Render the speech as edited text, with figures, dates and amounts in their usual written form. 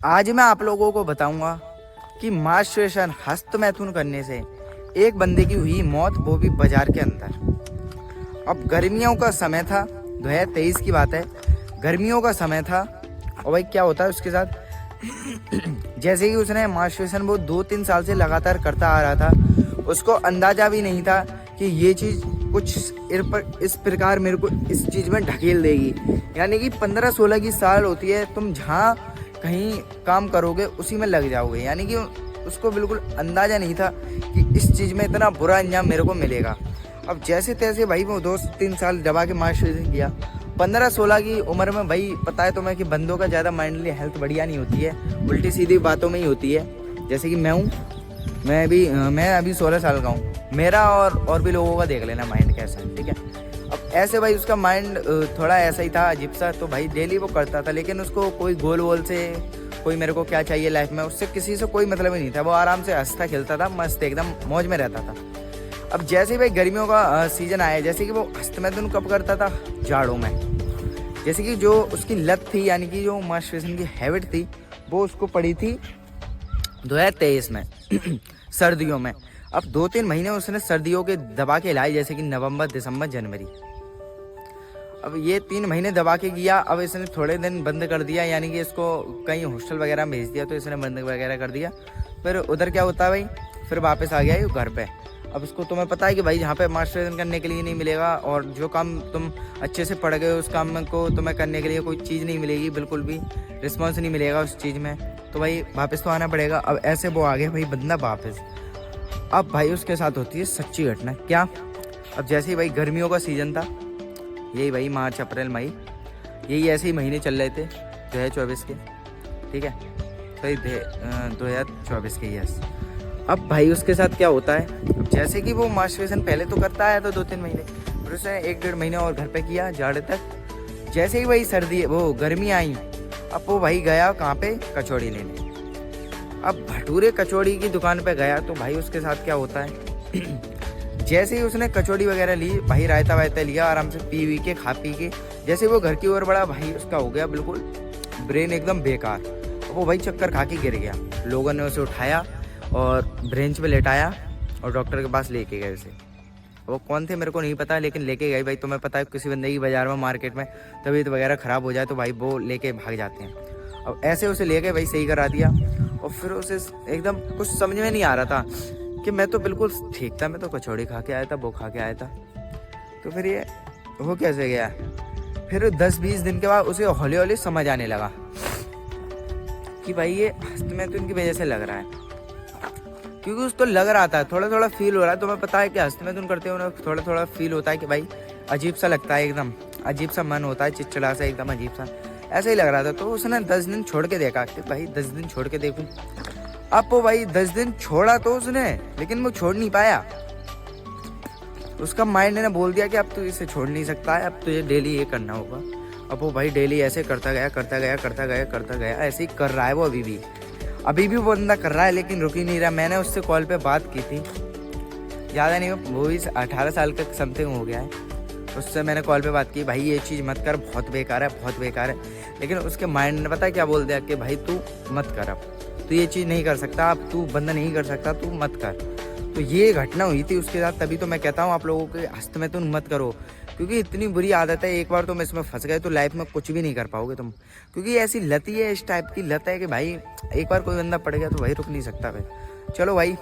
आज मैं आप लोगों को बताऊंगा कि मास्टरबेशन हस्तमैथुन करने से एक बंदे की हुई मौत, वो भी बाजार के अंदर। अब गर्मियों का समय था, 2023 की बात है। गर्मियों का समय था और भाई क्या होता है उसके साथ जैसे कि उसने मास्टरबेशन वो 2-3 साल से लगातार करता आ रहा था। उसको अंदाजा भी नहीं था कि ये चीज़ कुछ इस प्रकार मेरे को इस चीज़ में ढकेल देगी। यानी कि 15-16 की साल होती है, तुम जहाँ कहीं काम करोगे उसी में लग जाओगे। यानी कि उसको बिल्कुल अंदाजा नहीं था कि इस चीज़ में इतना बुरा अंजाम मेरे को मिलेगा। अब जैसे तैसे भाई वो 2-3 साल दबा के मास्टरबेशन किया। 15-16 की उम्र में भाई पता है तुम्हें कि बंदों का ज़्यादा माइंडली हेल्थ बढ़िया नहीं होती है, उल्टी सीधी बातों में ही होती है। जैसे कि मैं हूँ, मैं अभी 16 साल का हूँ। मेरा और भी लोगों का देख लेना माइंड कैसा है, ठीक है। अब ऐसे भाई उसका माइंड थोड़ा ऐसा ही था, अजीब सा। तो भाई डेली वो करता था, लेकिन उसको कोई गोल वोल से, कोई मेरे को क्या चाहिए लाइफ में, उससे किसी से कोई मतलब ही नहीं था। वो आराम से हंसता खेलता था, मस्त एकदम मौज में रहता था। अब जैसे ही भाई गर्मियों का सीजन आया, जैसे कि वो हस्तमैथुन कब करता था, जाड़ों में। जैसे कि जो उसकी लत थी, यानी कि जो मास्टरबेशन की हैबिट थी, वो उसको पड़ी थी 2023 में सर्दियों में। अब 2-3 महीने उसने सर्दियों के दबा के लाए, जैसे कि नवंबर, दिसंबर, जनवरी। अब ये 3 महीने दबा के किया। अब इसने थोड़े दिन बंद कर दिया, यानी कि इसको कहीं हॉस्टल वगैरह में भेज दिया, तो इसने बंद वगैरह कर दिया। फिर उधर क्या होता है भाई, फिर वापस आ गया ये घर पे। अब इसको तुम्हें पता है कि भाई यहाँ पे मास्टरबेशन करने के लिए नहीं मिलेगा, और जो काम तुम अच्छे से पढ़ गए उस काम को तुम्हें करने के लिए कोई चीज़ नहीं मिलेगी, बिल्कुल भी रिस्पॉन्स नहीं मिलेगा उस चीज़ में। तो भाई वापस तो आना पड़ेगा। अब ऐसे वो आ गया भाई बंदा वापस। अब भाई उसके साथ होती है सच्ची घटना। क्या? अब जैसे ही भाई गर्मियों का सीज़न था, यही भाई मार्च, अप्रैल, मई, यही ऐसे ही महीने चल रहे थे 2024 के, ठीक है। सही 2024 के, यस। अब भाई उसके साथ क्या होता है, अब जैसे कि वो मास्टरबेशन पहले तो करता आया था 2-3 महीने, फिर उसने 1-1.5 महीने और घर पे किया जाड़े तक। जैसे ही भाई सर्दी वो गर्मी आई, अब वो भाई गया कहाँ पे, कचौड़ी लेने। अब भटूरे कचौड़ी की दुकान पे गया, तो भाई उसके साथ क्या होता है जैसे ही उसने कचौड़ी वगैरह ली, भाई रायता वायता लिया, आराम से पी के खा पी के जैसे वो घर की ओर बढ़ा, भाई उसका हो गया बिल्कुल ब्रेन एकदम बेकार। वो भाई चक्कर खा के गिर गया। लोगों ने उसे उठाया और ब्रेंच पे लेटाया और डॉक्टर के पास लेके गए उसे। वो कौन थे मेरे को नहीं पता, लेकिन लेके गए। भाई तुम्हें पता है किसी बंदे की बाजार में, मार्केट में तबीयत वगैरह ख़राब हो जाए तो भाई वो लेके भाग जाते हैं। अब ऐसे उसे लेके भाई सही करा दिया। और फिर उसे एकदम कुछ समझ में नहीं आ रहा था कि मैं तो बिल्कुल ठीक था, मैं तो कचौड़ी खा के आया था, वो खा के आया था, तो फिर ये हो कैसे गया। फिर 10-20 दिन के बाद उसे हौली हौली समझ आने लगा कि भाई ये हस्तमैथुन की वजह से लग रहा है। क्योंकि उसको लग रहा था, थोड़ा थोड़ा फील हो रहा है। तुम्हें पता है कि हस्तमैथुन करते हुए थोड़ा थोड़ा फील होता है कि भाई अजीब सा लगता है, एकदम अजीब सा मन होता है, चिड़चिड़ा सा, एकदम अजीब सा, ऐसा ही लग रहा था। तो उसने 10 दिन छोड़ के देखा कि भाई 10 दिन छोड़ के देखूं। अब वो भाई 10 दिन छोड़ा तो उसने, लेकिन वो छोड़ नहीं पाया। उसका माइंड ने बोल दिया कि अब तू इसे छोड़ नहीं सकता है, अब तुझे डेली ये करना होगा। अब वो भाई डेली ऐसे करता गया, करता गया, करता गया, करता गया। ऐसे ही कर रहा है वो अभी भी वो बंदा कर रहा है, लेकिन रुक ही नहीं रहा। मैंने उससे कॉल पे बात की थी, ज़्यादा नहीं, वो भी 18 साल का समथिंग हो गया है। उससे मैंने कॉल पे बात की, भाई ये चीज़ मत कर, बहुत बेकार है, बहुत बेकार है। लेकिन उसके माइंड ने पता है क्या बोल दिया कि भाई तू मत कर, अब तू ये चीज़ नहीं कर सकता, अब तू बंदा नहीं कर सकता, तू मत कर। तो ये घटना हुई थी उसके साथ। तभी तो मैं कहता हूँ आप लोगों के हस्तमैथुन मत करो, क्योंकि इतनी बुरी आदत है। एक बार तुम इसमें फंस गए तो लाइफ में कुछ भी नहीं कर पाओगे तुम, क्योंकि ऐसी लत ही है, इस टाइप की लत है कि भाई एक बार कोई बंदा पड़ गया तो भाई रुक नहीं सकता भाई। चलो भाई।